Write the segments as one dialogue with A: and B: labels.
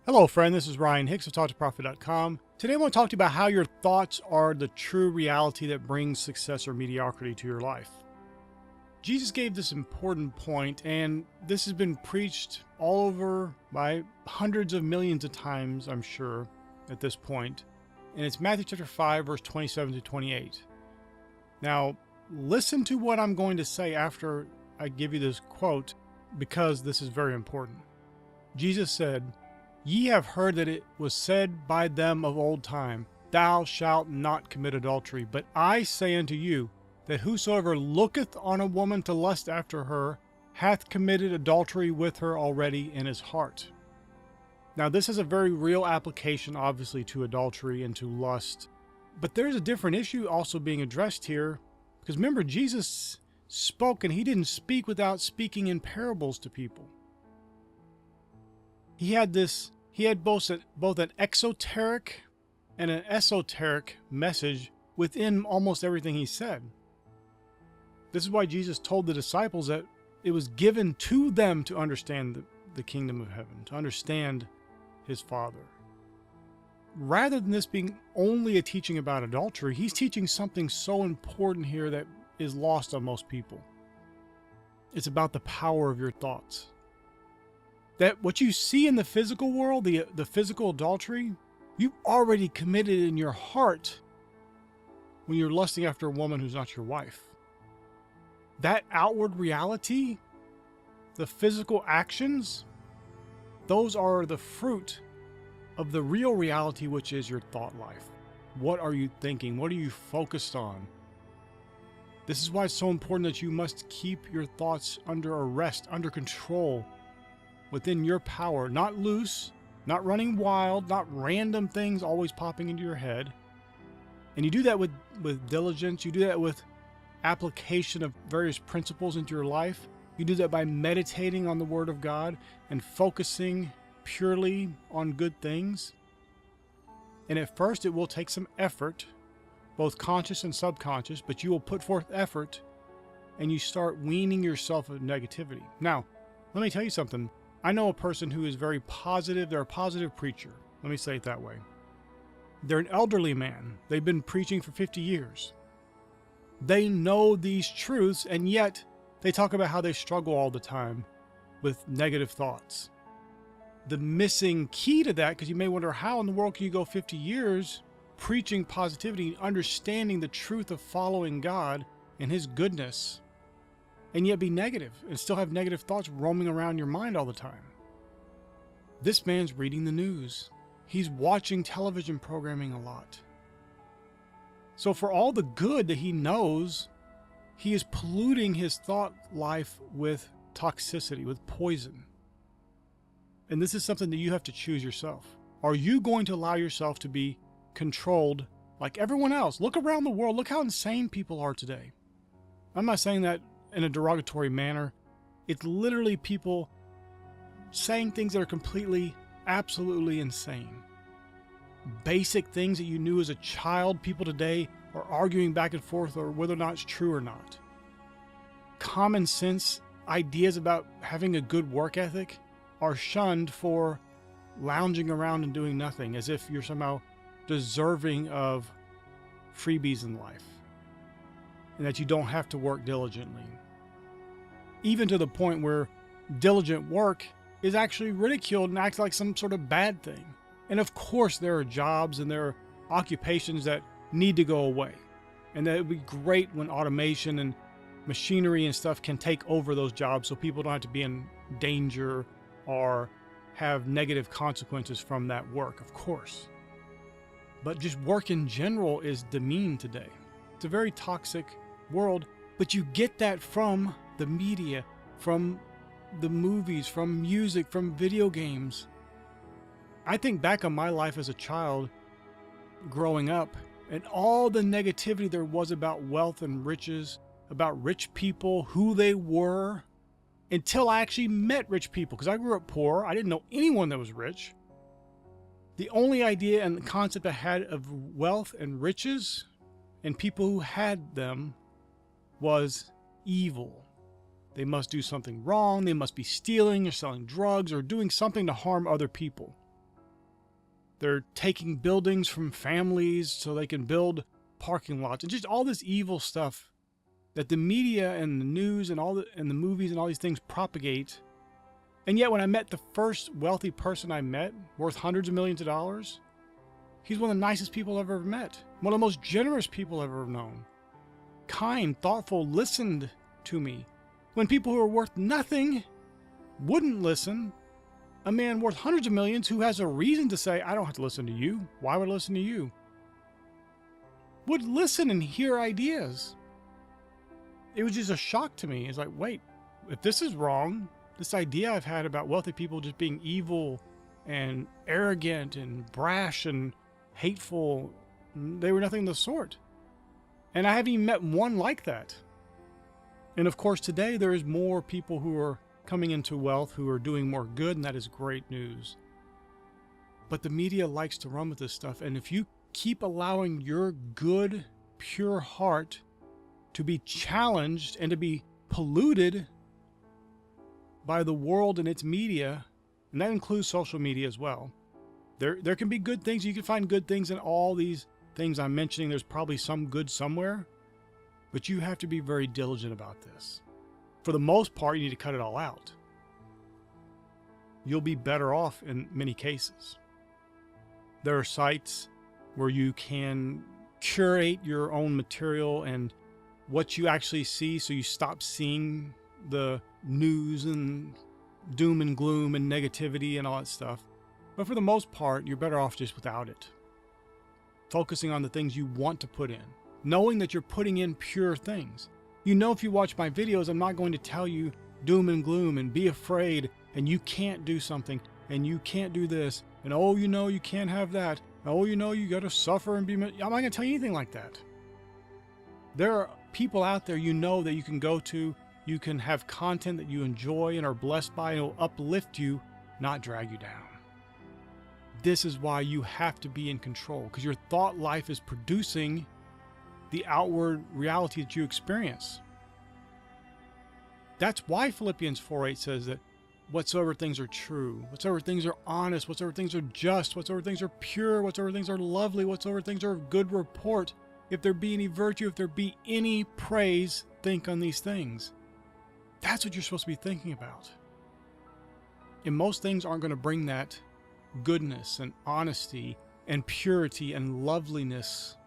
A: Hello friend, this is Ryan Hicks of TalkToProfit.com. Today I want to talk to you about how your thoughts are the true reality that brings success or mediocrity to your life. Jesus gave this important point, and this has been preached all over by hundreds of millions of times, I'm sure, at this point. And it's Matthew chapter 5, verse 27 to 28. Now, listen to what I'm going to say after I give you this quote, because this is very important. Jesus said, "Ye have heard that it was said by them of old time, Thou shalt not commit adultery. But I say unto you, that whosoever looketh on a woman to lust after her, hath committed adultery with her already in his heart." Now, this is a very real application, obviously, to adultery and to lust. But there's a different issue also being addressed here, because remember, Jesus spoke, and he didn't speak without speaking in parables to people. He had both an exoteric and an esoteric message within almost everything he said. This is why Jesus told the disciples that it was given to them to understand the kingdom of heaven, to understand his Father. Rather than this being only a teaching about adultery, he's teaching something so important here that is lost on most people. It's about the power of your thoughts. That what you see in the physical world, the physical adultery, you've already committed in your heart when you're lusting after a woman who's not your wife. That outward reality, the physical actions, those are the fruit of the real reality, which is your thought life. What are you thinking? What are you focused on? This is why it's so important that you must keep your thoughts under arrest, under control, within your power, not loose, not running wild, not random things always popping into your head. And you do that with diligence. You do that with application of various principles into your life. You do that by meditating on the Word of God and focusing purely on good things. And at first it will take some effort, both conscious and subconscious, but you will put forth effort and you start weaning yourself of negativity. Now, let me tell you something. I know a person who is very positive. They're a positive preacher. Let me say it that way. They're an elderly man. They've been preaching for 50 years. They know these truths, and yet they talk about how they struggle all the time with negative thoughts. The missing key to that, because you may wonder, how in the world can you go 50 years preaching positivity, understanding the truth of following God and his goodness, and yet be negative and still have negative thoughts roaming around your mind all the time? This man's reading the news. He's watching television programming a lot. So for all the good that he knows, he is polluting his thought life with toxicity, with poison. And this is something that you have to choose yourself. Are you going to allow yourself to be controlled like everyone else? Look around the world. Look how insane people are today. I'm not saying that in a derogatory manner. It's literally people saying things that are completely, absolutely insane. Basic things that you knew as a child, people today are arguing back and forth over whether or not it's true or not. Common sense ideas about having a good work ethic are shunned for lounging around and doing nothing, as if you're somehow deserving of freebies in life and that you don't have to work diligently. Even to the point where diligent work is actually ridiculed and acts like some sort of bad thing. And of course, there are jobs and there are occupations that need to go away. And that it would be great when automation and machinery and stuff can take over those jobs so people don't have to be in danger or have negative consequences from that work, of course. But just work in general is demeaned today. It's a very toxic world, but you get that from the media, from the movies, from music, from video games. I think back on my life as a child growing up and all the negativity there was about wealth and riches, about rich people, who they were, until I actually met rich people. Because I grew up poor. I didn't know anyone that was rich. The only idea and the concept I had of wealth and riches and people who had them was evil. They must do something wrong. They must be stealing or selling drugs or doing something to harm other people. They're taking buildings from families so they can build parking lots, and just all this evil stuff that the media and the news and and the movies and all these things propagate. And yet when I met the first wealthy person I met, worth hundreds of millions of dollars, he's one of the nicest people I've ever met. One of the most generous people I've ever known. Kind, thoughtful, listened to me. When people who are worth nothing wouldn't listen, a man worth hundreds of millions who has a reason to say, I don't have to listen to you. Why would I listen to you? Would listen and hear ideas. It was just a shock to me. It's like, wait, if this is wrong, this idea I've had about wealthy people just being evil and arrogant and brash and hateful, they were nothing of the sort. And I haven't even met one like that. And of course, today there is more people who are coming into wealth who are doing more good, and that is great news. But the media likes to run with this stuff, and if you keep allowing your good, pure heart to be challenged and to be polluted by the world and its media, and that includes social media as well. There can be good things. You can find good things in all these things I'm mentioning. There's probably some good somewhere, but you have to be very diligent about this. For the most part, you need to cut it all out. You'll be better off in many cases. There are sites where you can curate your own material and what you actually see, so you stop seeing the news and doom and gloom and negativity and all that stuff. But for the most part, you're better off just without it. Focusing on the things you want to put in. Knowing that you're putting in pure things. You know, if you watch my videos, I'm not going to tell you doom and gloom and be afraid and you can't do something and you can't do this and oh, you know, you can't have that. Oh, you know, you got to suffer and be... I'm not going to tell you anything like that. There are people out there you know that you can go to. You can have content that you enjoy and are blessed by, and it will uplift you, not drag you down. This is why you have to be in control, because your thought life is producing the outward reality that you experience. That's why Philippians 4:8 says that whatsoever things are true, whatsoever things are honest, whatsoever things are just, whatsoever things are pure, whatsoever things are lovely, whatsoever things are of good report, if there be any virtue, if there be any praise, think on these things. That's what you're supposed to be thinking about. And most things aren't going to bring that goodness and honesty and purity and loveliness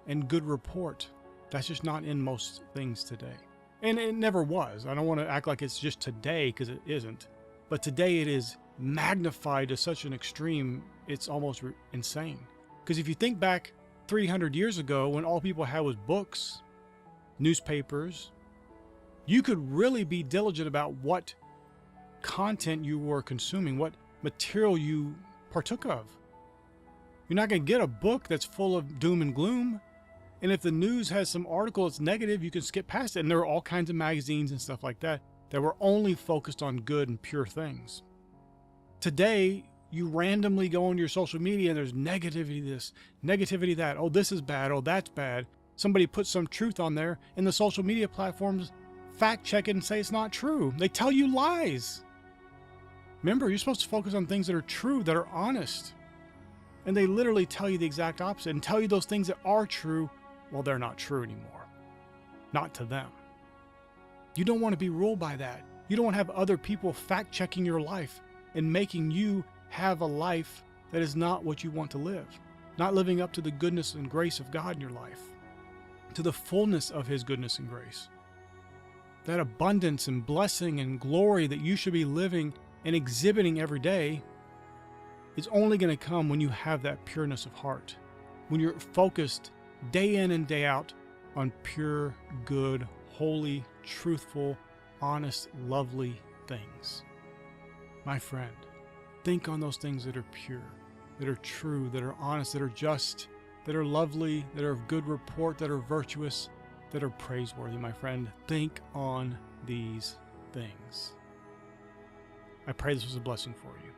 A: and good report. That's just not in most things today. And it never was. I don't want to act like it's just today, because it isn't. But today it is magnified to such an extreme, it's almost insane. Because if you think back 300 years ago, when all people had was books, newspapers, you could really be diligent about what content you were consuming, what material you partook of. You're not going to get a book that's full of doom and gloom. And if the news has some article that's negative, you can skip past it. And there are all kinds of magazines and stuff like that that were only focused on good and pure things. Today, you randomly go on your social media and there's negativity this, negativity that. Oh, this is bad. Oh, that's bad. Somebody puts some truth on there, and the social media platforms fact check it and say it's not true. They tell you lies. Remember, you're supposed to focus on things that are true, that are honest. And they literally tell you the exact opposite and tell you those things that are true, well, they're not true anymore. Not to them. You don't want to be ruled by that. You don't want to have other people fact checking your life and making you have a life that is not what you want to live. Not living up to the goodness and grace of God in your life. To the fullness of His goodness and grace. That abundance and blessing and glory that you should be living and exhibiting every day is only going to come when you have that pureness of heart. When you're focused day in and day out on pure, good, holy, truthful, honest, lovely things. My friend, think on those things that are pure, that are true, that are honest, that are just, that are lovely, that are of good report, that are virtuous, that are praiseworthy, my friend. Think on these things. I pray this was a blessing for you.